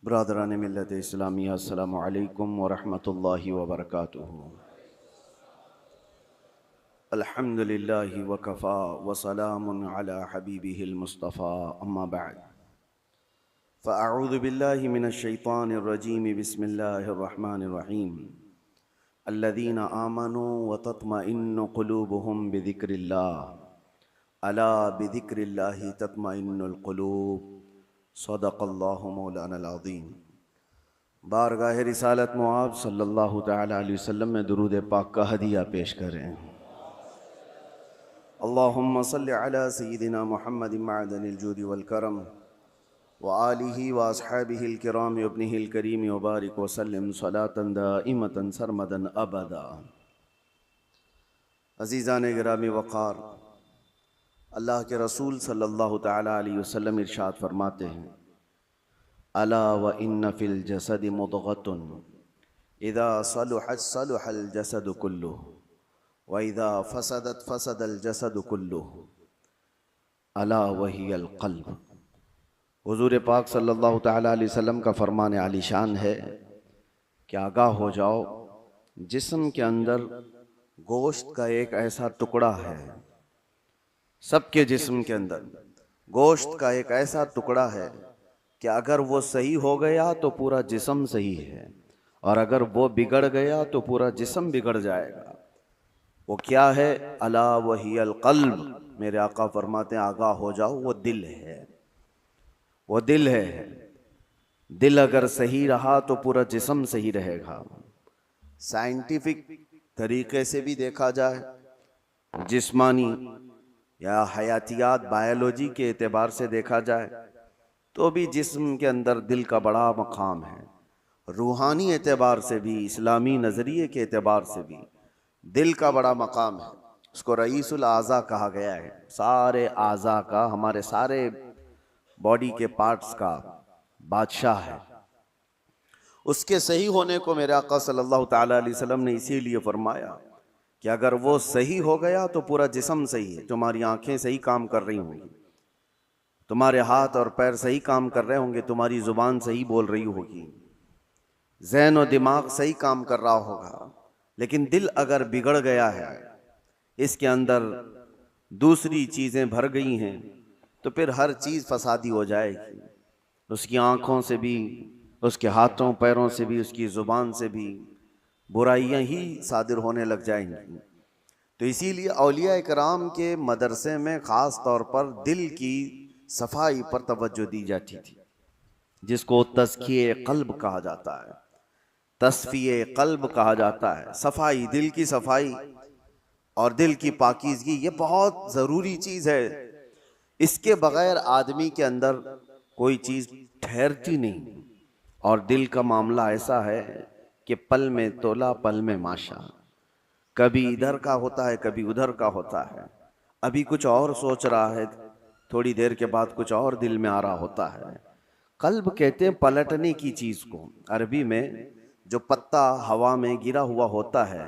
ब्रादरान मिल्लत इस्लामिया अस्सलामु अलैकुम व रहमतुल्लाहि व बरकातुहू। अल्हम्दुलिल्लाहि व कफ़ा व सलामुन अला हबीबिहिल मुस्तफ़ा अम्मा बअद फ़अऊज़ु बिल्लाहि मिनश शैतानिर रजीम बिस्मिल्लाहिर रहमानिर रहीम अल्लज़ीना आमनू व तत्मइन्नु क़ुलूबुहुम बिज़िक्रिल्लाह अला बिज़िक्रिल्लाहि तत्मइन्नुल क़ुलूब सदक़ल्लाहु मौलाना अज़ीम। बारगाह रिसालत मुआब सल्लल्लाहु तआला अलैहि वसल्लम में दुरूद पाक का हदिया पेश करें। अल्लाहुम्मा सल्लि अला सय्यिदिना मुहम्मदिन मअदनिल जूदि वल करम व आलिहि व अस्हाबिहिल किराम व इब्निहिल करीम व बारिक व सल्लिम सलातन दाइमतन सरमदन अबदा। अज़ीज़ान गिरामी वक़ार, अल्लाह के रसूल सल्लल्लाहु तआला अलैहि वसल्लम इरशाद फरमाते हैं, अला व इन्न फिल जसदि मुदग़तुन इज़ा सलुहत सलुहल जसदु कुल्लुहु व इज़ा फसदत फसदल जसदु कुल्लुहु अला वहियल क़ल्ब। हुज़ूर पाक सल्लल्लाहु तआला अलैहि वसल्लम का फरमान आलीशान है कि आगाह हो जाओ, जिस्म के अंदर गोश्त का एक ऐसा टुकड़ा है, सबके जिस्म के अंदर गोश्त का एक ऐसा टुकड़ा है कि अगर वो सही हो गया तो पूरा जिस्म सही है, और अगर वो बिगड़ गया तो पूरा जिस्म बिगड़ जाएगा। वो क्या है? अला वहियल क़ल्ब। मेरे आका फरमाते हैं, आगाह हो जाओ, वो दिल है। वो दिल है। दिल अगर सही रहा तो पूरा जिस्म सही रहेगा। साइंटिफिक तरीके से भी देखा जाए, जिस्मानी या हयातियात बायोलॉजी के एतबार से देखा जाए तो भी जिस्म के अंदर दिल का बड़ा मकाम है। रूहानी एतबार से भी, इस्लामी नज़रिए के एतबार से भी दिल का बड़ा मकाम है। उसको रईसुल आज़ा कहा गया है। सारे आज़ा का, हमारे सारे बॉडी के पार्ट्स का बादशाह है। उसके सही होने को मेरे आका सल्लल्लाहु तआला अलैहि वसल्लम ने इसीलिए फरमाया कि अगर वो सही हो गया तो पूरा जिस्म सही है। तुम्हारी आंखें सही काम कर रही होंगी, तुम्हारे हाथ और पैर सही काम कर रहे होंगे, तुम्हारी जुबान सही बोल रही होगी, ज़हन और दिमाग सही काम कर रहा होगा। लेकिन दिल अगर बिगड़ गया है, इसके अंदर दूसरी चीज़ें भर गई हैं, तो फिर हर चीज़ फसादी हो जाएगी। उसकी आँखों से भी, उसके हाथों पैरों से भी, उसकी ज़ुबान से भी बुराइयां ही सादिर होने लग जाएंगी। तो इसीलिए औलिया इकराम के मदरसे में ख़ास तौर पर दिल की सफाई पर तवज्जो दी जाती थी, जिसको तज़किये क़ल्ब कहा जाता है, तस्फ़िये क़ल्ब कहा जाता है। सफाई, दिल की सफाई और दिल की पाकीज़गी, ये बहुत ज़रूरी चीज़ है। इसके बग़ैर आदमी के अंदर कोई चीज़ ठहरती नहीं। और दिल का मामला ऐसा है कि पल में तोला पल में माशा, कभी इधर का होता है कभी उधर का होता है। अभी कुछ और सोच रहा है, थोड़ी देर के बाद कुछ और दिल में आ रहा होता है। कल्ब कहते हैं पलटने की चीज़ को। अरबी में जो पत्ता हवा में गिरा हुआ होता है,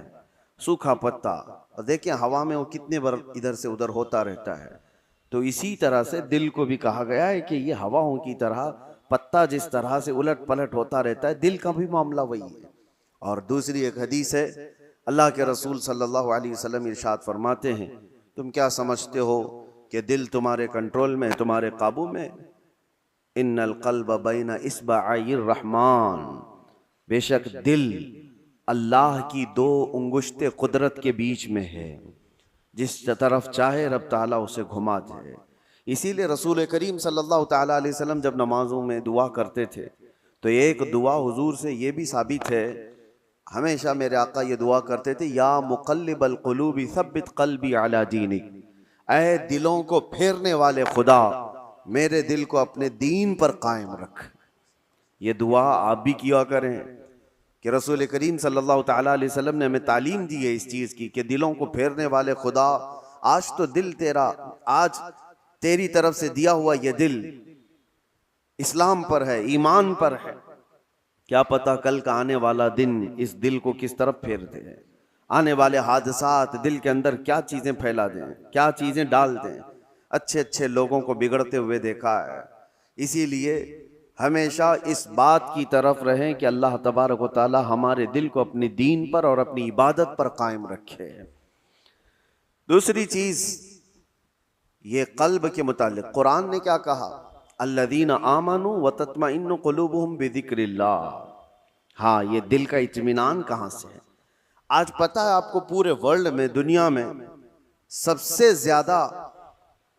सूखा पत्ता, और देखिए हवा में वो कितने बार इधर से उधर होता रहता है। तो इसी तरह से दिल को भी कहा गया है कि ये हवाओं की तरह, पत्ता जिस तरह से उलट पलट होता रहता है, दिल का भी मामला वही है। और दूसरी एक हदीस है, अल्लाह के रसूल सल्लल्लाहु अलैहि वसल्लम इरशाद फरमाते हैं, तुम क्या समझते हो कि दिल तुम्हारे कंट्रोल में, तुम्हारे काबू में? इन्नल क़ल्ब बैन इस्बअइर रहमान, बेशक दिल अल्लाह की दो उंगुश्ते कुदरत के बीच में है, जिस तरफ चाहे रब ताला उसे घुमा दे। इसीलिए रसूल करीम सल्लल्लाहु तआला अलैहि वसल्लम जब नमाजों में दुआ करते थे तो एक दुआ हुजूर से ये भी साबित है, हमेशा मेरे आका ये दुआ करते थे, या मुक़ल्लिबल क़ुलूबि सब्बित क़ल्बी अला दीनिक, ऐ दिलों को फेरने वाले खुदा, मेरे दिल को अपने दीन पर कायम रख। ये दुआ आप भी किया करें कि रसूल करीम सल्लल्लाहु तआला अलैहि वसल्लम ने हमें तालीम दी है इस चीज़ की कि दिलों को फेरने वाले खुदा, आज तो दिल तेरा, आज तेरी तरफ से दिया हुआ ये दिल इस्लाम पर है, ईमान पर है। क्या पता कल का आने वाला दिन इस दिल को किस तरफ फेर दे। आने वाले हादसात दिल के अंदर क्या चीज़ें फैला दें, क्या चीज़ें डाल दें। अच्छे अच्छे लोगों को बिगड़ते हुए देखा है। इसीलिए हमेशा इस बात की तरफ रहें कि अल्लाह तबारक व तआला हमारे दिल को अपनी दीन पर और अपनी इबादत पर कायम रखे। दूसरी चीज, ये कल्ब के मुतालिक कुरान ने क्या कहा, अल्लज़ीना आमनू व तत्मइन्नु कुलूबुहुम बिज़िक्रिल्लाह। हाँ, ये दिल का इत्मीनान कहाँ से है? आज पता है आपको, पूरे वर्ल्ड में, दुनिया में सबसे ज्यादा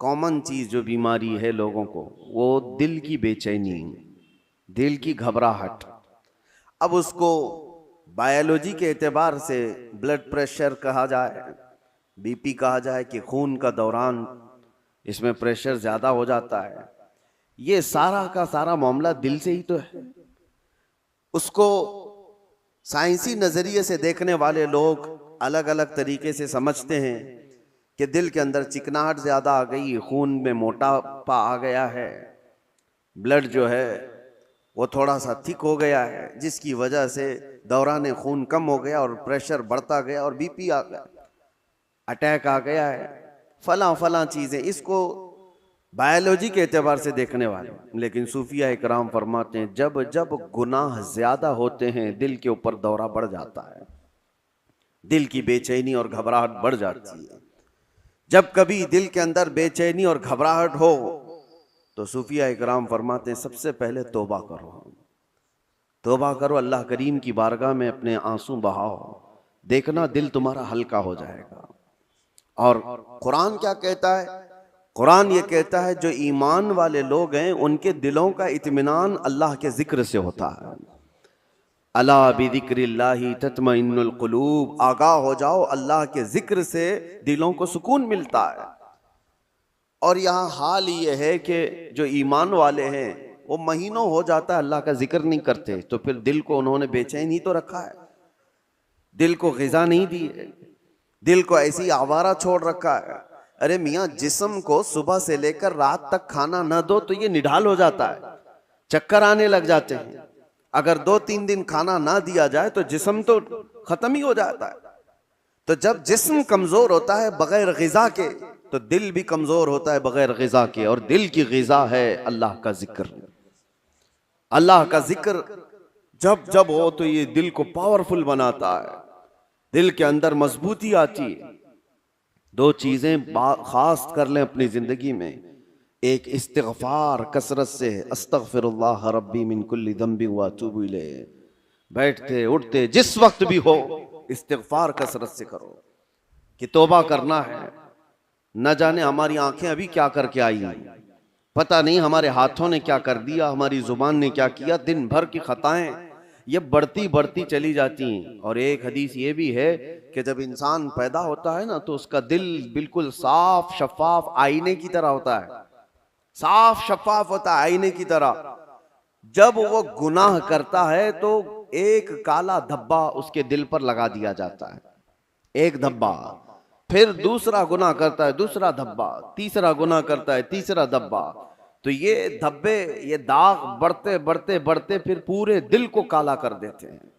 कॉमन चीज जो बीमारी है लोगों को, वो दिल की बेचैनी, दिल की घबराहट। अब उसको बायोलॉजी के एतबार से ब्लड प्रेशर कहा जाए, बीपी कहा जाए कि खून का दौरान इसमें प्रेशर ज्यादा हो जाता है, ये सारा का सारा मामला दिल से ही तो है। उसको साइंसी नजरिए से देखने वाले लोग अलग अलग तरीके से समझते हैं कि दिल के अंदर चिकनाहट ज्यादा आ गई, खून में मोटापा आ गया है, ब्लड जो है वो थोड़ा सा थिक हो गया है, जिसकी वजह से दौरान खून कम हो गया और प्रेशर बढ़ता गया और बीपी आ गया, अटैक आ गया है, फला फला चीजें। इसको बायोलॉजी के एतबार से देखने वाले, लेकिन सूफिया इकराम फरमाते हैं जब जब गुनाह ज्यादा होते हैं दिल के ऊपर दौरा बढ़ जाता है, दिल की बेचैनी और घबराहट बढ़ जाती है। जब कभी दिल के अंदर बेचैनी और घबराहट हो तो सूफिया इकराम फरमाते हैं सबसे पहले तौबा करो, तौबा करो, अल्लाह करीम की बारगाह में अपने आंसू बहाओ, देखना दिल तुम्हारा हल्का हो जाएगा। और कुरान क्या कहता है? कुरान ये कहता है जो ईमान वाले लोग हैं उनके दिलों का इत्मीनान अल्लाह के जिक्र से होता है। अला बिज़िक्रिल्लाहि तत्मइन्नुल कुलूब, आगाह हो जाओ, अल्लाह के जिक्र से दिलों को सुकून मिलता है। और यहाँ हाल ये है कि जो ईमान वाले हैं वो महीनों हो जाता है अल्लाह का जिक्र नहीं करते, तो फिर दिल को उन्होंने बेचैन ही तो रखा है, दिल को ग़िज़ा नहीं दी है, दिल को ऐसी आवारा छोड़ रखा है। अरे मियाँ, जिस्म को सुबह से लेकर रात तक खाना न दो तो ये निढाल हो जाता है, चक्कर आने लग जाते हैं। अगर 2-3 दिन खाना ना दिया जाए तो जिस्म तो खत्म ही हो जाता है। तो जब जिस्म कमजोर होता है बगैर ग़िज़ा के, तो दिल भी कमजोर होता है बगैर ग़िज़ा के। और दिल की ग़िज़ा है अल्लाह का जिक्र। अल्लाह का जिक्र जब जब हो तो ये दिल को पावरफुल बनाता है, दिल के अंदर मजबूती आती है। 2 चीजें खास कर लें अपनी जिंदगी में, एक इस्तिग़फ़ार कसरत से, अस्तग़फ़िरुल्लाह रब्बी मिन कुल्ली ज़ंबिन व अतूबु इलैह, बैठते उठते जिस वक्त भी हो इस्तिग़फ़ार कसरत से करो कि तौबा करना है। न जाने हमारी आंखें अभी क्या करके आई हैं, पता नहीं हमारे हाथों ने क्या कर दिया, हमारी जुबान ने क्या किया, दिन भर की खताएं ये बढ़ती बढ़ती चली जाती हैं। और एक हदीस ये भी है कि जब इंसान पैदा होता है ना तो उसका दिल बिल्कुल साफ शफाफ आईने की तरह होता है, साफ शफाफ होता है आईने की तरह। जब वो गुनाह करता है तो एक काला धब्बा उसके दिल पर लगा दिया जाता है, एक धब्बा। फिर दूसरा गुनाह करता है, दूसरा धब्बा, तीसरा गुनाह करता है, तीसरा धब्बा। तो ये धब्बे, ये दाग बढ़ते बढ़ते बढ़ते फिर पूरे दिल को काला कर देते हैं,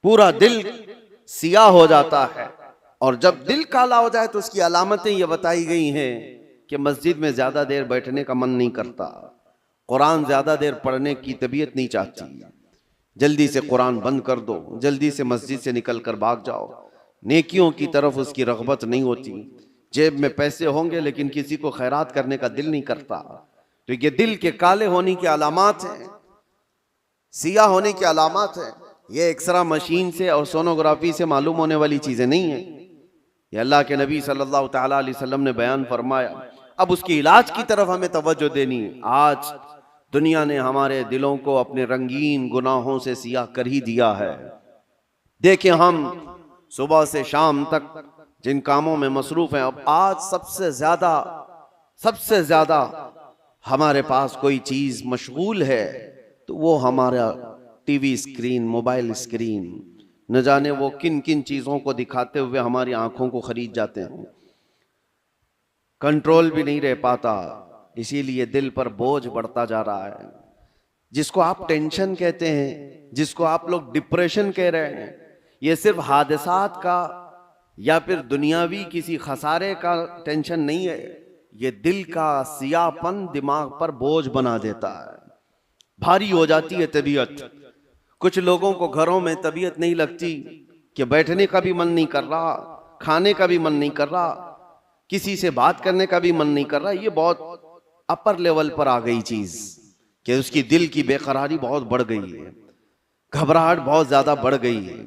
पूरा दिल सियाह हो जाता है। और जब दिल काला हो जाए तो उसकी अलामतें ये बताई गई हैं कि मस्जिद में ज्यादा देर बैठने का मन नहीं करता, कुरान ज्यादा देर पढ़ने की तबीयत नहीं चाहती, जल्दी से कुरान बंद कर दो, जल्दी से मस्जिद से निकल कर भाग जाओ, नेकियों की तरफ उसकी रग़बत नहीं होती, जेब में पैसे होंगे लेकिन किसी को खैरात करने का दिल नहीं करता। तो ये दिल के काले होने की अलामात हैं, सियाह होने की अलामात हैं। ये एक्सरा मशीन से और सोनोग्राफी से मालूम होने वाली चीजें नहीं है। ये अल्लाह के नबी सल्लल्लाहु तआला अलैहि वसल्लम ने बयान फरमाया। अब उसके इलाज की तरफ हमें तवज्जो देनी है। आज दुनिया ने हमारे दिलों को अपने रंगीन गुनाहों से सियाह कर ही दिया है। देखें, हम सुबह से शाम तक जिन कामों में मसरूफ हैं, अब आज सबसे ज्यादा हमारे पास कोई चीज मशगूल है तो वो हमारा टीवी स्क्रीन, मोबाइल स्क्रीन। न जाने वो किन किन चीजों को दिखाते हुए हमारी आंखों को खरीद जाते हैं, कंट्रोल भी नहीं रह पाता, इसीलिए दिल पर बोझ बढ़ता जा रहा है। जिसको आप टेंशन कहते हैं, जिसको आप लोग डिप्रेशन कह रहे हैं, ये सिर्फ हादसात का या फिर दुनियावी किसी खसारे का टेंशन नहीं है, ये दिल का सियाहपन दिमाग पर बोझ बना देता है, भारी हो जाती है तबीयत। कुछ लोगों को घरों में तबीयत नहीं लगती कि बैठने का भी मन नहीं कर रहा, खाने का भी मन नहीं कर रहा, किसी से बात करने का भी मन नहीं कर रहा। ये बहुत अपर लेवल पर आ गई चीज कि उसकी दिल की बेकरारी बहुत बढ़ गई है, घबराहट बहुत ज्यादा बढ़ गई है।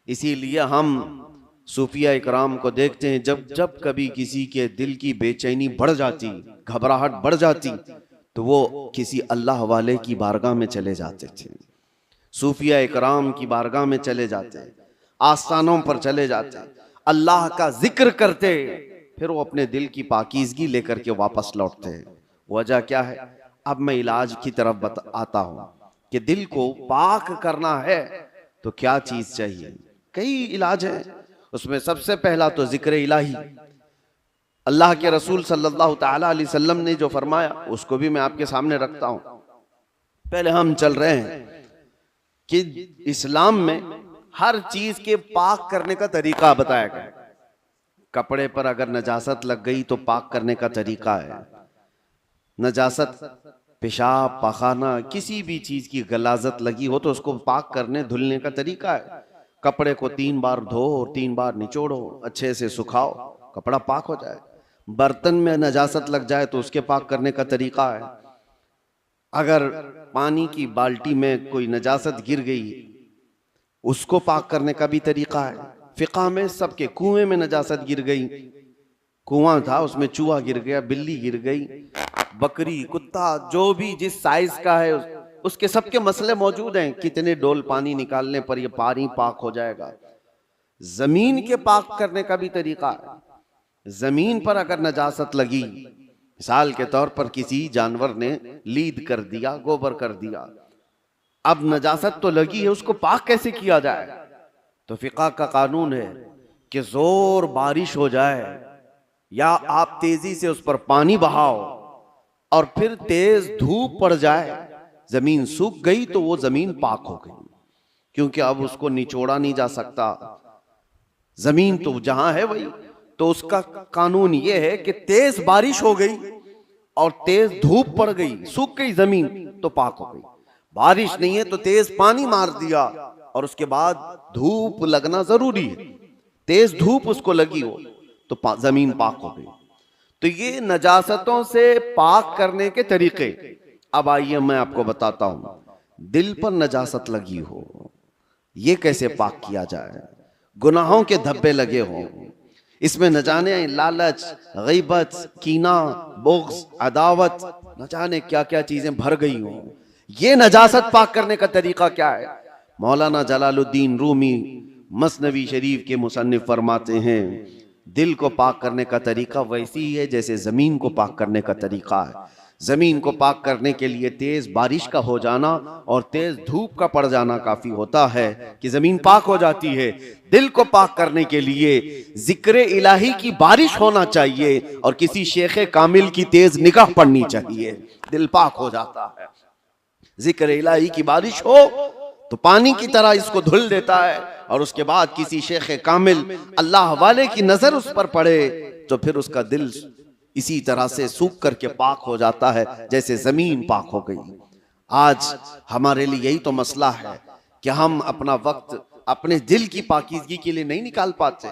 इसीलिए हम सूफिया इकराम को देखते हैं, जब जब कभी किसी के दिल की बेचैनी बढ़ जाती, घबराहट बढ़ जाती, तो वो किसी अल्लाह वाले की बारगाह में चले जाते थे, सूफिया इकराम की बारगाह में चले जाते, आस्थानों पर चले जाते, अल्लाह का जिक्र करते, फिर वो अपने दिल की पाकीज़गी लेकर के वापस लौटते हैं। वजह क्या है? अब मैं इलाज की तरफ आता हूं कि दिल को पाक करना है तो क्या चीज चाहिए। कई इलाज है, उसमें सबसे पहला तो जिक्र इलाही। अल्लाह के रसूल सल्लल्लाहु ताला अलैहि वसल्लम ने जो फरमाया उसको भी मैं आपके सामने रखता हूं। पहले हम चल रहे हैं कि इस्लाम में हर चीज के पाक करने का तरीका बताया गया। कपड़े पर अगर नजासत लग गई तो पाक करने का तरीका है। नजासत, पेशाब, पखाना, किसी भी चीज की गलाजत लगी हो तो उसको पाक करने धुलने का तरीका है। कपड़े को 3 बार धो, 3 बार निचोड़ो, अच्छे से सुखाओ, कपड़ा पाक हो जाए। बर्तन में नजासत लग जाए तो उसके पाक करने का तरीका है। अगर पानी की बाल्टी में कोई नजासत गिर गई, उसको पाक करने का भी तरीका है। फिक़ह में सबके, कुएं में नजासत गिर गई, कुआं था उसमें चूहा गिर गया, बिल्ली गिर गई, बकरी, कुत्ता, जो भी जिस साइज का है उसके सबके मसले मौजूद हैं। कितने डोल पानी निकालने पर यह पानी पाक हो जाएगा। जमीन के पाक करने का भी तरीका है। जमीन पर अगर नजासत लगी, मिसाल के तौर पर किसी जानवर ने लीद कर दिया, गोबर कर दिया, अब नजासत तो लगी है, उसको पाक कैसे किया जाए? तो फिक़ह का कानून है कि जोर बारिश हो जाए या आप तेजी से उस पर पानी बहाओ और फिर तेज धूप पड़ जाए, जमीन सूख गई तो वो जमीन पाक हो गई, क्योंकि अब उसको निचोड़ा नहीं जा सकता। जमीन तो जहां है वही। तो उसका कानून ये है कि तेज बारिश हो गई और तेज धूप पड़ गई, सूख गई जमीन, तो पाक हो गई। बारिश नहीं है तो तेज पानी मार दिया और उसके बाद धूप लगना जरूरी है, तेज धूप उसको लगी हो तो जमीन पाक हो गई। तो ये नजासतों से पाक करने के तरीके। अब आइए मैं आपको बताता हूं, दिल पर नजासत लगी हो, ये कैसे पाक किया जाए? गुनाहों के धब्बे लगे हों, इसमें न जाने लालच, गीबत, कीना, बुग़्ज़, अदावत, न जाने क्या क्या चीजें भर गई हों, ये नजासत पाक करने का तरीका क्या है? मौलाना जलालुद्दीन रूमी मसनवी शरीफ के मुसन्निफ फरमाते हैं, दिल को पाक करने का तरीका वैसी ही है जैसे जमीन को पाक करने का तरीका है। जमीन को पाक करने के लिए तेज बारिश का हो जाना और तेज धूप का पड़ जाना काफी होता है कि जमीन पाक हो जाती है। दिल को पाक करने के लिए जिक्र इलाही की बारिश होना चाहिए और किसी शेख कामिल की तेज निगाह पड़नी चाहिए, दिल पाक हो जाता है। जिक्र इलाही की बारिश हो तो पानी की तरह इसको धुल देता है और उसके बाद किसी शेख कामिल अल्लाह वाले की नजर उस पर पड़े तो फिर उसका दिल इसी तरह से सूख करके पाक हो जाता है जैसे जमीन पाक हो गई। आज हमारे लिए यही तो मसला है कि हम अपना वक्त अपने दिल की पाकीज़गी के लिए नहीं निकाल पाते,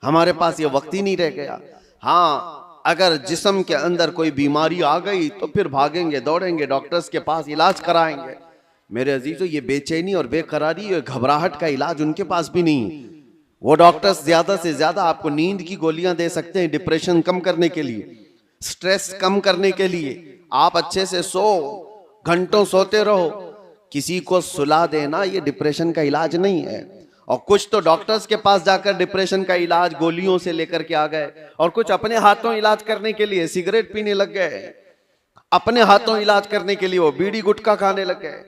हमारे पास ये वक्त ही नहीं रह गया। हाँ, अगर जिस्म के अंदर कोई बीमारी आ गई तो फिर भागेंगे, दौड़ेंगे, डॉक्टर्स के पास इलाज कराएंगे। मेरे अजीजों, ये बेचैनी और बेकरारी और घबराहट का इलाज उनके पास भी नहीं। वो डॉक्टर्स ज्यादा से ज्यादा आपको नींद की गोलियां दे सकते हैं डिप्रेशन कम करने के लिए, स्ट्रेस कम करने के लिए। आप अच्छे से सो, घंटों सोते रहो, किसी को सुला देना ये डिप्रेशन का इलाज नहीं है। और कुछ तो डॉक्टर्स के पास जाकर डिप्रेशन का इलाज गोलियों से लेकर के आ गए और कुछ अपने हाथों इलाज करने के लिए सिगरेट पीने लग गए, अपने हाथों इलाज करने के लिए वो बीड़ी गुटखा खाने लग गए।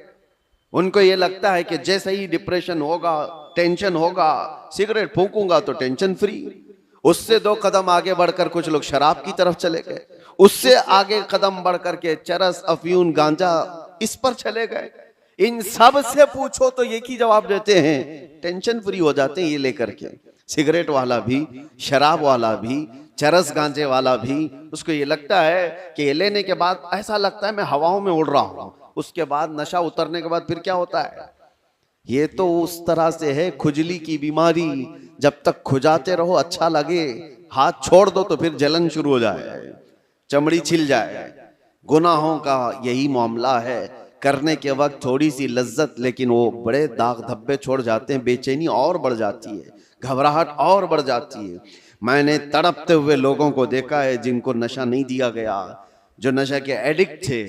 उनको ये लगता है कि जैसे ही डिप्रेशन होगा, टेंशन होगा, सिगरेट फूंकूंगा तो टेंशन फ्री। उससे 2 कदम आगे बढ़कर कुछ लोग शराब की तरफ चले गए, उससे आगे कदम बढ़कर के चरस, अफयून, गांजा, इस पर चले गए। इन सब से पूछो तो एक ही जवाब देते हैं, टेंशन फ्री हो जाते हैं ये लेकर के। सिगरेट वाला भी, शराब वाला भी, चरस गांजे वाला भी, उसको ये लगता है कि ये लेने के बाद ऐसा लगता है मैं हवाओं में उड़ रहा हूं। उसके बाद नशा उतरने के बाद फिर क्या होता है? ये तो उस तरह से है खुजली की बीमारी, जब तक खुजाते रहो अच्छा लगे, हाथ छोड़ दो तो फिर जलन शुरू हो जाए, चमड़ी छिल जाए। गुनाहों का यही मामला है, करने के वक्त थोड़ी सी लज्जत, लेकिन वो बड़े दाग धब्बे छोड़ जाते हैं, बेचैनी और बढ़ जाती है, घबराहट और बढ़ जाती है। मैंने तड़पते हुए लोगों को देखा है जिनको नशा नहीं दिया गया, जो नशा के एडिक्ट थे,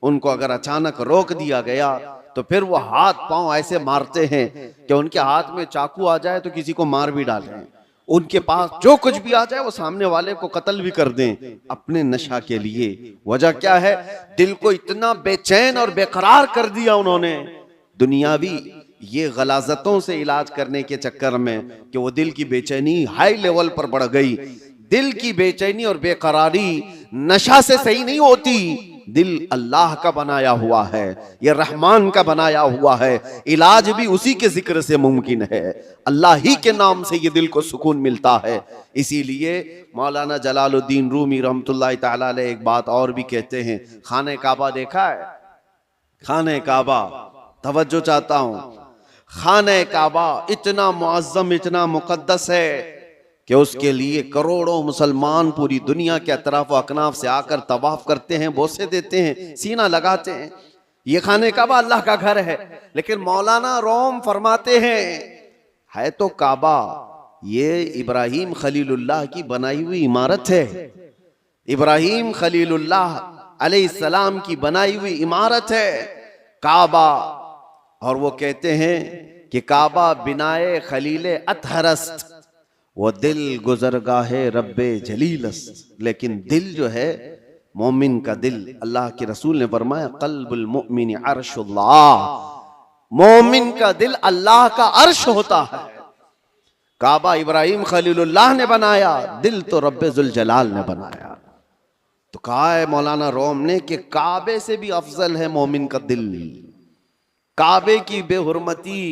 उनको अगर अचानक रोक दिया गया तो फिर वो हाथ पांव ऐसे मारते हैं कि उनके हाथ में चाकू आ जाए तो किसी को मार भी डालें, उनके पास जो कुछ भी आ जाए वो सामने वाले को कत्ल भी कर दें अपने नशा के लिए। वजह क्या है? दिल को इतना बेचैन और बेकरार कर दिया उन्होंने दुनियावी ये गलाजतों से इलाज करने के चक्कर में कि वो दिल की बेचैनी हाई लेवल पर बढ़ गई। दिल की बेचैनी और बेकरारी नशा से सही नहीं होती, दिल अल्लाह का बनाया हुआ है, यह रहमान का बनाया हुआ है, इलाज भी उसी के जिक्र से मुमकिन है, अल्लाह ही के नाम से ये दिल को सुकून मिलता है। इसीलिए मौलाना जलालुद्दीन रूमी रहमतुल्लाह ताला अलैह एक बात और भी कहते हैं, खाने काबा देखा है? खाने काबा, तवज्जो चाहता हूं, खाने काबा इतना मुअज्जम, इतना मुकद्दस है कि उसके लिए करोड़ों मुसलमान पूरी दुनिया के अतराफ अकनाफ से आकर तवाफ करते हैं, बोसे देते हैं, सीना लगाते हैं। ये खाने काबा अल्लाह का घर है, लेकिन मौलाना रोम फरमाते हैं है तो काबा, ये इब्राहिम खलीलुल्लाह की बनाई हुई इमारत है, इब्राहिम खलीलुल्लाह अलैहिस्सलाम की बनाई हुई इमारत है काबा। और वो कहते हैं कि काबा बिनाए खलीले अतहरस्त, वो दिल गुजरगाहे रब्बे जलीलस्त। लेकिन दिल जो है मोमिन का दिल, अल्लाह के रसूल ने फरमाया कल्बुल मुमिन अर्शुल्लाह, मोमिन का दिल अल्लाह का अर्श होता है। काबा इब्राहिम खलीलुल्लाह ने बनाया, दिल तो रब्बे जुल जलाल ने बनाया। तो कहा है मौलाना रोम ने कि काबे से भी अफजल है मोमिन का दिल, काबे की बेहुरमती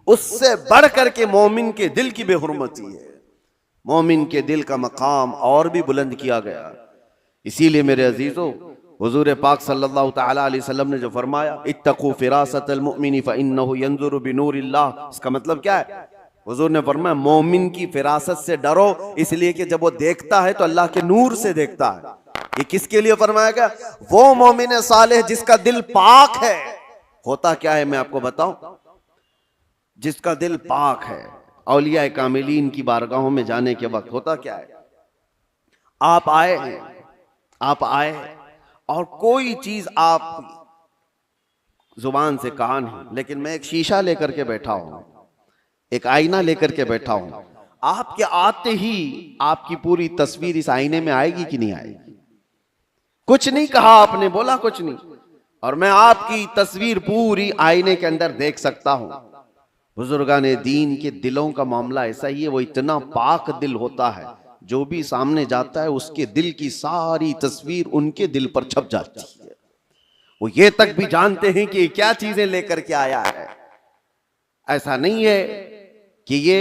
उससे बढ़ करके मोमिन के दिल की बेहुरमती है। मोमिन के दिल का मकाम और भी बुलंद किया गया। इसीलिए मेरे अजीजों, हुजूर पाक सल्लल्लाहु तआला अलैहि वसल्लम ने जो फरमाया इत्तकू फिरासतल मुमिनी फइन्नहु यंजुरु बिनूरिल्लाह, इसका मतलब क्या है? हुजूर ने फरमाया मोमिन की फिरासत से डरो, इसलिए कि जब वो देखता है तो अल्लाह के नूर से देखता है। ये किसके लिए फरमाया गया? वो मोमिन सालेह जिसका दिल पाक है। होता क्या है मैं आपको बताऊं, जिसका दिल पाक है, औलिया कामिलीन की बारगाहों में जाने के वक्त होता क्या है, आप आए हैं, आप आए और कोई चीज आप जुबान से कहा नहीं, लेकिन मैं एक शीशा लेकर के बैठा हूं, एक आईना लेकर के बैठा हूं, आपके आते ही आपकी पूरी तस्वीर इस आईने में आएगी कि नहीं आएगी? कुछ नहीं कहा आपने, बोला कुछ नहीं, और मैं आपकी तस्वीर पूरी आईने के अंदर देख सकता हूं। बुजुर्गाने दीन के दिलों का मामला ऐसा ही है, वो इतना पाक दिल होता है, जो भी सामने जाता है उसके दिल की सारी तस्वीर उनके दिल पर छप जाती है। वो ये तक भी जानते हैं कि क्या चीजें लेकर के आया है। ऐसा नहीं है कि ये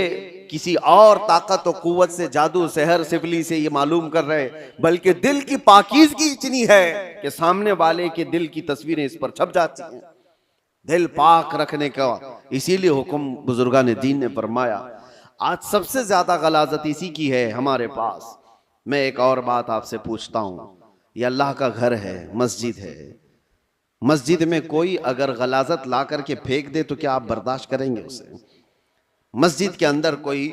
किसी और ताकत और कुव्वत से, जादू सहर सिफली से ये मालूम कर रहे, बल्कि दिल की पाकीज़गी इतनी है कि सामने वाले के दिल की तस्वीरें इस पर छप जाती हैं। दिल पाक रखने का इसीलिए हुक्म बुजुर्गान दीन ने फरमाया। आज सबसे ज्यादा गलाजत इसी की है हमारे पास। मैं एक और बात आपसे पूछता हूं, ये अल्लाह का घर है, मस्जिद है, मस्जिद में कोई अगर गलाजत ला करके फेंक दे तो क्या आप बर्दाश्त करेंगे उसे? मस्जिद के अंदर कोई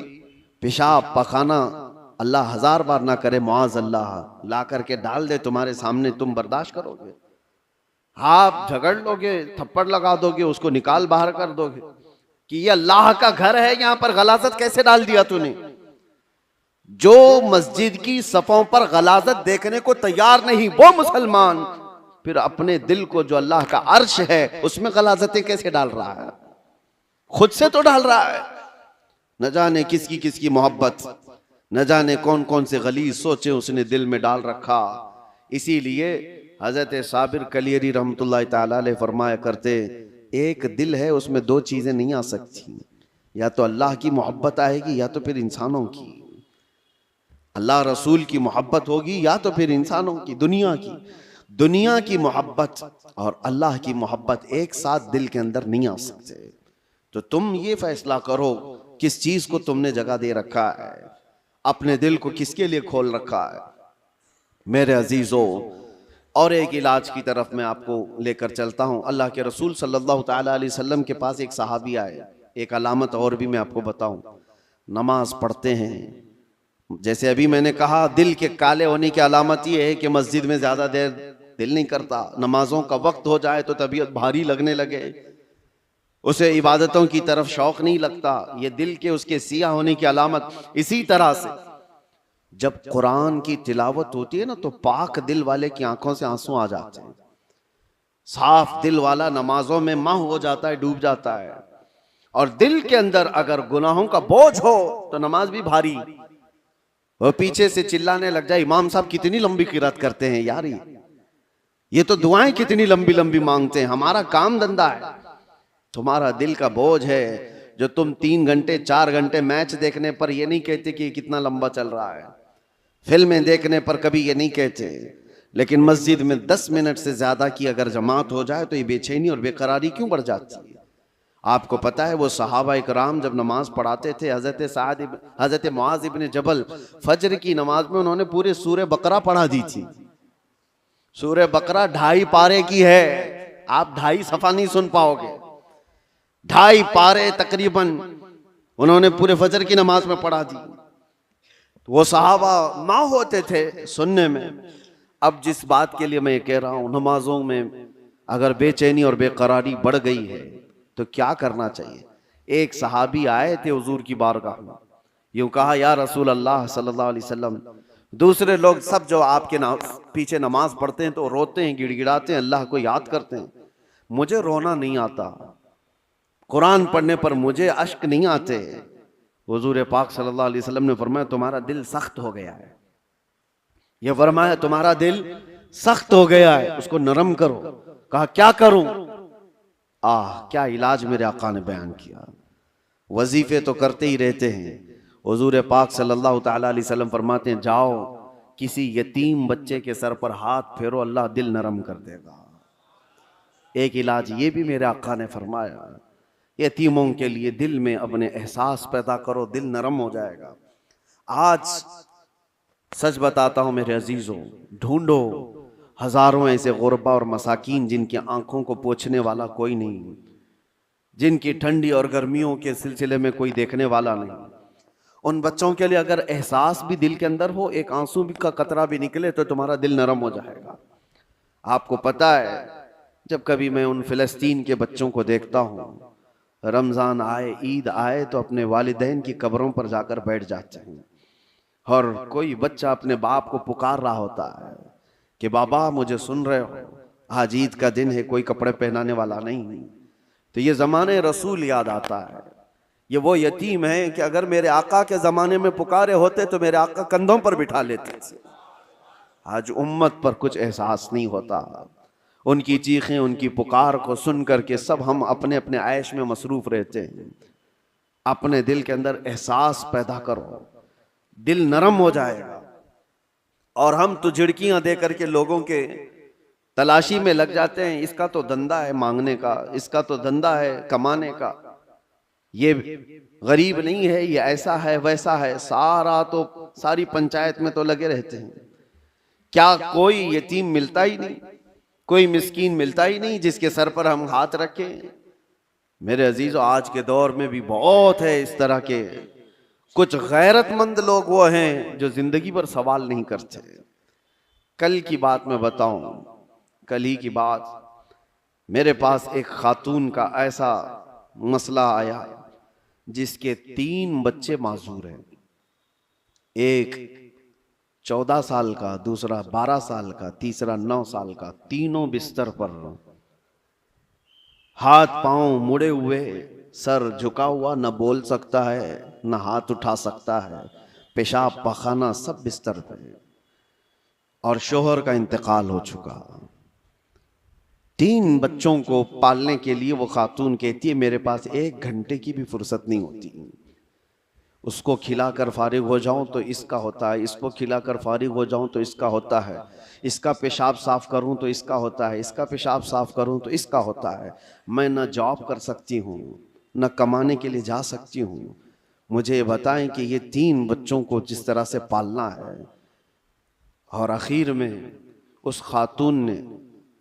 पेशाब पखाना अल्लाह हजार बार ना करे, मुआज अल्लाह, ला करके डाल दे तुम्हारे सामने, तुम बर्दाश्त करोगे? आप झगड़ लोगे, थप्पड़ लगा दोगे, उसको निकाल बाहर कर दोगे कि ये अल्लाह का घर है, यहां पर गलाजत कैसे डाल दिया तूने? जो मस्जिद की सफों पर गलाजत देखने को तैयार नहीं वो मुसलमान फिर अपने दिल को जो अल्लाह का अर्श है उसमें गलाजतें कैसे डाल रहा है? खुद से तो डाल रहा है। न जाने किसकी किसकी मोहब्बत, न जाने कौन कौन से गलीज सोचे उसने दिल में डाल रखा। इसीलिए हजरत साबिर कलियरी रहमतुल्लाह ताला अलैह फरमाया करते, एक दिल है उसमें दो चीजें नहीं आ सकती, या तो अल्लाह की मोहब्बत आएगी या तो फिर इंसानों की। अल्लाह रसूल की मोहब्बत होगी या तो फिर इंसानों की, दुनिया की। दुनिया की मोहब्बत और अल्लाह की मोहब्बत एक साथ दिल के अंदर नहीं आ सकते। तो तुम ये फैसला करो किस चीज को तुमने जगह दे रखा है, अपने दिल को किसके लिए खोल रखा है। मेरे अजीजों, और एक इलाज की तरफ मैं आपको लेकर चलता हूं। अल्लाह के रसूल सल्लल्लाहु ताला अलैहि वसल्लम के पास एक सहाबी आए। एक अलामत और भी मैं आपको बताऊं, नमाज पढ़ते हैं, जैसे अभी मैंने कहा दिल के काले होने की अलामत यह है कि मस्जिद में ज्यादा देर दिल नहीं करता, नमाजों का वक्त हो जाए तो तबीयत भारी लगने लगे, उसे इबादतों की तरफ शौक नहीं लगता, ये दिल के उसके सिया होने की अलामत। इसी तरह से जब कुरान की तिलावत होती है ना, तो पाक दिल वाले की आंखों से आंसू आ जाते हैं। साफ दिल वाला नमाजों में माह हो जाता है, डूब जाता है। और दिल के अंदर अगर गुनाहों का बोझ हो तो नमाज भी भारी। वो पीछे से चिल्लाने लग जाए, इमाम साहब कितनी लंबी किरात करते हैं यार, ये तो दुआएं कितनी लंबी लंबी मांगते हैं, हमारा काम धंधा है। तुम्हारा दिल का बोझ है जो तुम 3 घंटे 4 घंटे मैच देखने पर ये नहीं कहते कि कितना लंबा चल रहा है, फिल्में देखने पर कभी ये नहीं कहते, लेकिन मस्जिद में 10 मिनट से ज्यादा की अगर जमात हो जाए तो ये बेचैनी और बेकरारी क्यों बढ़ जाती है। आपको पता है वो सहाबा इकराम जब नमाज पढ़ाते थे, हजरत मुआज इब्न जबल फजर की नमाज में उन्होंने पूरे सूरे बकरा पढ़ा दी थी। सूरे बकरा 2.5 पारे की है, आप 2.5 सफा नहीं सुन पाओगे, 2.5 पारे तकरीबन उन्होंने पूरे फजर की नमाज में पढ़ा दी। वो सहाबा ना होते थे सुनने में। अब जिस बात के लिए मैं ये कह रहा हूं, नमाजों में अगर बेचैनी और बेकरारी बढ़ गई है तो क्या करना चाहिए। एक सहाबी आए थे हुजूर की बारगाह में, यूं कहा, या रसूल अल्लाह सल्लल्लाहु अलैहि वसल्लम, दूसरे लोग सब जो आपके पीछे नमाज पढ़ते हैं तो रोते हैं, गिड़गिड़ाते हैं, अल्लाह को याद करते हैं, मुझे रोना नहीं आता, कुरान पढ़ने पर मुझे अश्क नहीं आते। हुजूर पाक सल्लल्लाहु अलैहि वसल्लम ने फरमाया तुम्हारा दिल सख्त हो गया है। यह फरमाया तुम्हारा दिल सख्त हो गया है, उसको नरम करो। कहा क्या करूं? क्या इलाज मेरे आका ने बयान किया। वजीफे तो करते ही रहते हैं। हुजूर पाक सल्लल्लाहु ताला अलैहि वसल्लम फरमाते हैं जाओ किसी यतीम बच्चे के सर पर हाथ फेरो, अल्लाह दिल नरम कर देगा। एक इलाज ये भी मेरे आका ने फरमाया, यतीमों के लिए दिल में अपने एहसास पैदा करो, दिल नरम हो जाएगा। आज सच बताता हूं मेरे अजीजों, ढूंढो हजारों ऐसे गुरबा और मसाकीन जिनकी आंखों को पोंछने वाला कोई नहीं, जिनकी ठंडी और गर्मियों के सिलसिले में कोई देखने वाला नहीं। उन बच्चों के लिए अगर एहसास भी दिल के अंदर हो, एक आंसू भी का कतरा भी निकले तो तुम्हारा दिल नरम हो जाएगा। आपको पता है जब कभी मैं उन फिलिस्तीन के बच्चों को देखता हूं, रमजान आए, ईद आए तो अपने वालिदैन की कब्रों पर जाकर बैठ जाते हैं, और कोई बच्चा अपने बाप को पुकार रहा होता है कि बाबा मुझे सुन रहे हो, आज ईद का दिन है, कोई कपड़े पहनाने वाला नहीं। तो ये जमाने रसूल याद आता है। ये वो यतीम है कि अगर मेरे आका के जमाने में पुकारे होते तो मेरे आका कंधों पर बिठा लेते थे। आज उम्मत पर कुछ एहसास नहीं होता। उनकी चीखें, उनकी पुकार को सुन करके सब हम अपने अपने ऐश में मसरूफ रहते हैं। अपने दिल के अंदर एहसास पैदा करो, दिल नरम हो जाएगा। और हम तो झिड़कियां दे करके लोगों के तलाशी में लग जाते हैं, इसका तो धंधा है मांगने का, इसका तो धंधा है कमाने का, ये गरीब नहीं है, ये ऐसा है वैसा है, सारी पंचायत में तो लगे रहते हैं। क्या कोई यतीम मिलता ही नहीं, कोई मिस्कीन मिलता ही नहीं जिसके सर पर हम हाथ रखें। मेरे अजीजों, आज के दौर में भी बहुत है इस तरह के कुछ गैरतमंद लोग, वो हैं जो जिंदगी पर सवाल नहीं करते। कल की बात मैं बताऊं, कल ही की बात, मेरे पास एक खातून का ऐसा मसला आया जिसके 3 बच्चे माजूर हैं। एक 14 साल का, दूसरा 12 साल का, तीसरा 9 साल का। तीनों बिस्तर पर, हाथ पांव मुड़े हुए, सर झुका हुआ, न बोल सकता है न हाथ उठा सकता है, पेशाब पखाना सब बिस्तर पे। और शोहर का इंतकाल हो चुका। 3 बच्चों को पालने के लिए वो खातून कहती है मेरे पास 1 घंटे की भी फुर्सत नहीं होती। उसको खिलाकर फारिग हो जाऊं तो इसका होता है, इसको खिलाकर फारिग हो जाऊं तो इसका होता है, इसका पेशाब साफ करूं तो इसका होता है, इसका पेशाब साफ करूं तो इसका होता है। मैं न जॉब कर सकती हूँ, न कमाने के लिए जा सकती हूँ। मुझे बताएं कि ये 3 बच्चों को जिस तरह से पालना है। और आखिर में उस खातून ने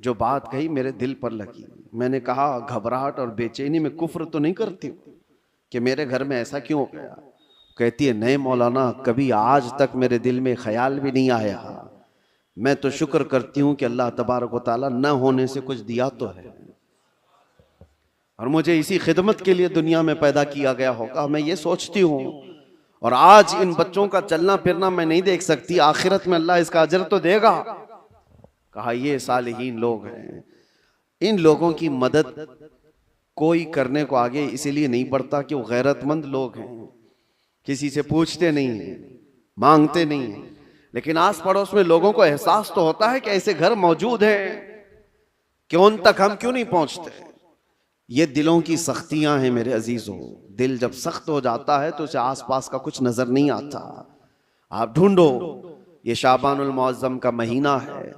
जो बात कही मेरे दिल पर लगी। मैंने कहा घबराहट और बेचैनी में कुफ्र तो नहीं करती कि मेरे घर में ऐसा क्यों हो गया? कहती है नहीं मौलाना, कभी आज तक मेरे दिल में ख्याल भी नहीं आया। मैं तो शुक्र करती हूँ कि अल्लाह तबारक व तआला न होने से कुछ दिया तो है, और मुझे इसी खिदमत के लिए दुनिया में पैदा किया गया होगा, मैं ये सोचती हूँ। और आज इन बच्चों का चलना फिरना मैं नहीं देख सकती, आखिरत में अल्लाह इसका अजर तो देगा। कहा ये सालिहीन लोग हैं, इन लोगों की मदद कोई करने को आगे इसीलिए नहीं बढ़ता कि वो गैरतमंद लोग हैं, किसी से पूछते नहीं हैं, मांगते नहीं हैं। लेकिन आस पड़ोस में लोगों को एहसास तो होता है कि ऐसे घर मौजूद हैं कि उन तक हम क्यों नहीं पहुंचते। ये दिलों की सख्तियां हैं मेरे अजीजों। दिल जब सख्त हो जाता है तो उसे आसपास का कुछ नजर नहीं आता। आप ढूंढो, ये शाबानुल मुअज्जम का महीना है,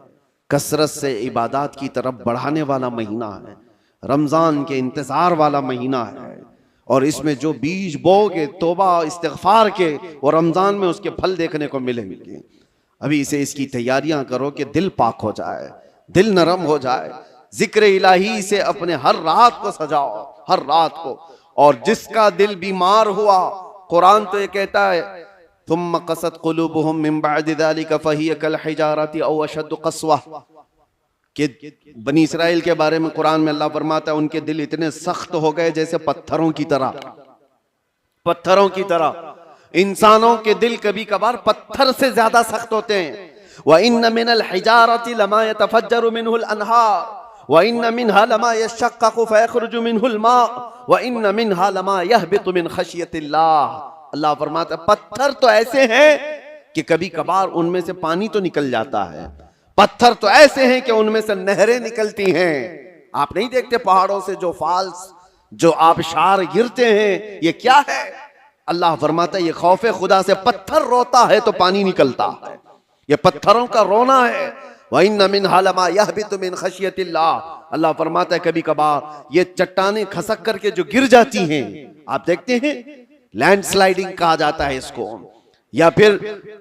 कसरत से इबादत की तरफ बढ़ाने वाला महीना है, रमजान के इंतजार वाला महीना है, और इसमें जो बीज बोगे तौबा इस्तिग़फ़ार के, वो रमजान में उसके फल देखने को मिलेंगे। अभी से इसकी तैयारियां करो कि दिल पाक हो जाए, दिल नरम हो जाए, जिक्र इलाही से अपने हर रात को सजाओ, हर रात को। और जिसका दिल बीमार हुआ, कुरान तो ये कहता है थुम्मा क़सत क़ुलूबुहुम मिन बअदि ज़ालिका फ़हिय कल हिजारति औ अशद्दु क़स्वा, कि बनी इस्राइल के बारे में कुरान में अल्लाह फरमाता है उनके दिल इतने सख्त हो गए जैसे पत्थरों की तरह, पत्थरों की तरह। इंसानों के दिल कभी कभार पत्थर से ज्यादा सख्त होते हैं। व इन्न मिनल हिजारति लमा यतफज्जरु मिनहुल अनहार व इन्न मिनहा लमा यशक्ककु फयखरुजु मिनहुल मा व इन्न मिनहा लमा यहबितु मिन खशियतिल्लाह। अल्लाह फरमाता है पत्थर तो ऐसे हैं कि कभी कभार उनमें से पानी तो निकल जाता है, पत्थर तो ऐसे हैं कि उनमें से नहरें निकलती हैं। आप नहीं देखते पहाड़ों से जो फॉल्स, जो आबशार गिरते हैं, ये क्या है? अल्लाह फरमाता है ये खौफे खुदा से, पत्थर रोता है तो पानी निकलता है, ये पत्थरों का रोना है। व इन्न मिनहा लमा यहबितु मिन खशियतिल्लाह। अल्लाह फरमाता है कभी कभार ये चट्टानें खसक करके जो गिर जाती हैं, आप देखते हैं लैंडस्लाइडिंग कहा जाता है इसको, या फिर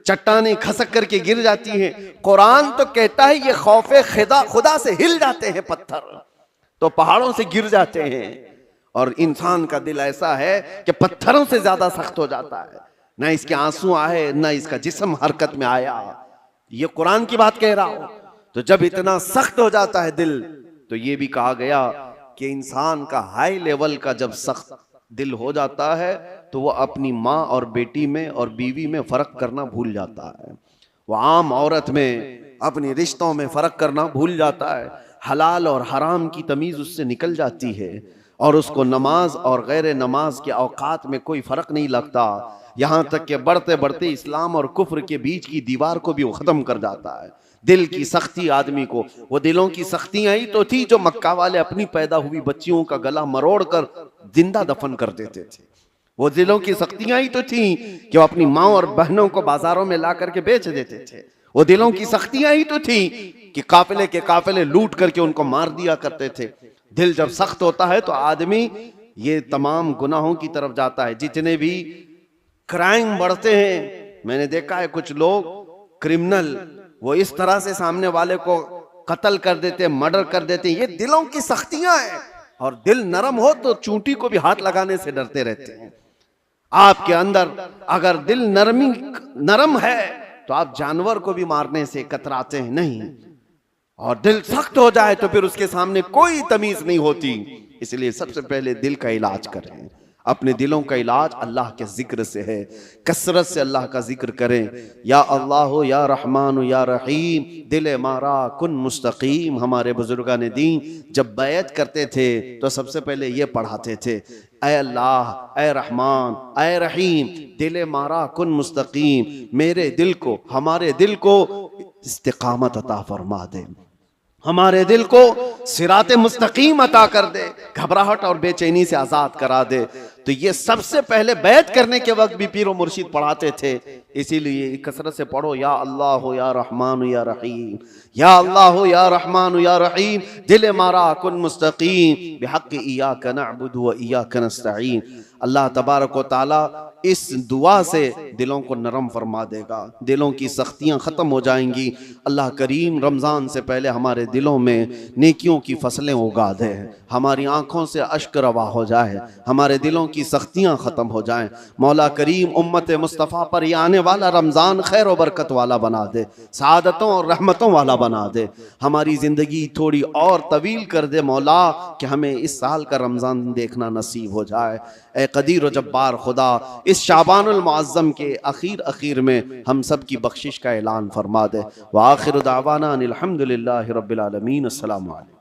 चट्टानें खसक करके गिर जाती हैं। कुरान तो कहता है ये खौफे खुदा से हिल जाते हैं पत्थर, तो पहाड़ों से गिर जाते हैं। और इंसान का दिल ऐसा है कि पत्थरों से ज्यादा सख्त हो जाता है, ना इसके आंसू आए, ना इसका जिस्म हरकत में आया। ये कुरान की बात कह रहा हूं। तो जब इतना सख्त हो जाता है दिल, तो ये भी कहा गया कि इंसान का हाई लेवल का जब सख्त दिल हो जाता है तो वह अपनी माँ और बेटी में और बीवी में फर्क करना भूल जाता है, वह आम औरत में, अपने रिश्तों में फर्क करना भूल जाता है। हलाल और हराम की तमीज उससे निकल जाती है और उसको नमाज और गैर नमाज के औकात में कोई फर्क नहीं लगता। यहाँ तक कि बढ़ते बढ़ते इस्लाम और कुफ्र के बीच की दीवार को भी वो खत्म कर जाता है। दिल की सख्ती आदमी को, वो दिलों की सख्तियां ही तो थी जो मक्का वाले अपनी पैदा हुई बच्चियों का गला मरोड़ कर जिंदा दफन कर देते थे। वो दिलों की सख्तियां ही तो थी कि वो अपनी माँ और बहनों को बाजारों में ला करके बेच देते थे। वो दिलों की सख्तियां ही तो थी कि काफिले के काफिले लूट करके उनको मार दिया करते थे। दिल जब सख्त होता है तो आदमी ये तमाम गुनाहों की तरफ जाता है। जितने भी क्राइम बढ़ते हैं, मैंने देखा है कुछ लोग क्रिमिनल वो इस तरह से सामने वाले को कत्ल कर देते, मर्डर कर देते, ये दिलों की सख्तियां हैं। और दिल नरम हो तो चूंटी को भी हाथ लगाने से डरते रहते हैं। आपके अंदर अगर दिल नरम है तो आप जानवर को भी मारने से कतराते हैं नहीं, और दिल सख्त हो जाए तो फिर उसके सामने कोई तमीज नहीं होती। इसलिए सबसे पहले दिल का इलाज करें। अपने दिलों का इलाज अल्लाह के जिक्र से है, कसरत से अल्लाह का जिक्र करें। या अल्लाह या रहमान या रहीम, दिल मारा कुन मुस्तकीम। हमारे बुजुर्गान दीन जब बैत करते थे तो सबसे पहले ये पढ़ाते थे, ऐ अल्लाह, ऐ रहमान, ऐ रहीम, दिल मारा कुन मुस्तकीम, मेरे दिल को, हमारे दिल को इस्तिकामत अता फरमा दे, हमारे दिल को सिराते मुस्तकीम अता कर दे, घबराहट और बेचैनी से आजाद करा दे। तो ये सबसे पहले बैत करने के वक्त भी पीर व मुर्शिद पढ़ाते थे। इसीलिए कसरत से पढ़ो, या अल्लाह हो या रहमान या रहीम, या अल्लाह हो या रहमान या रहीम, दिल मारा कुन मुस्तकीम बिहक़्क़ि इय्याका नअबुदु व इय्याका नस्तईन। अल्लाह तबारक व तआला इस दुआ से दिलों को नरम फरमा देगा, दिलों की सख्तियां ख़त्म हो जाएंगी। अल्लाह करीम रमज़ान से पहले हमारे दिलों में नेकियों की फसलें उगा दे, हमारी आँखों से अश्क रवा हो जाए, हमारे दिलों की सख्तियां ख़त्म हो जाएं। मौला करीम उम्मत मुस्तफ़ा पर ये आने वाला रमज़ान खैर व बरकत वाला बना दे, सआदतों और रहमतों वाला बना दे, हमारी ज़िंदगी थोड़ी और तवील कर दे मौला, कि हमें इस साल का रमज़ान देखना नसीब हो जाए। ए कदीर व जब्बार खुदा, इस शाबानुल मुअज़्ज़म के अखीर में हम सब की बख्शिश का ऐलान फरमा दे। व आखिर दावाना अनिल हम्दुलिल्लाहि रब्बिल आलमीन। अस्सलामु अलैकुम।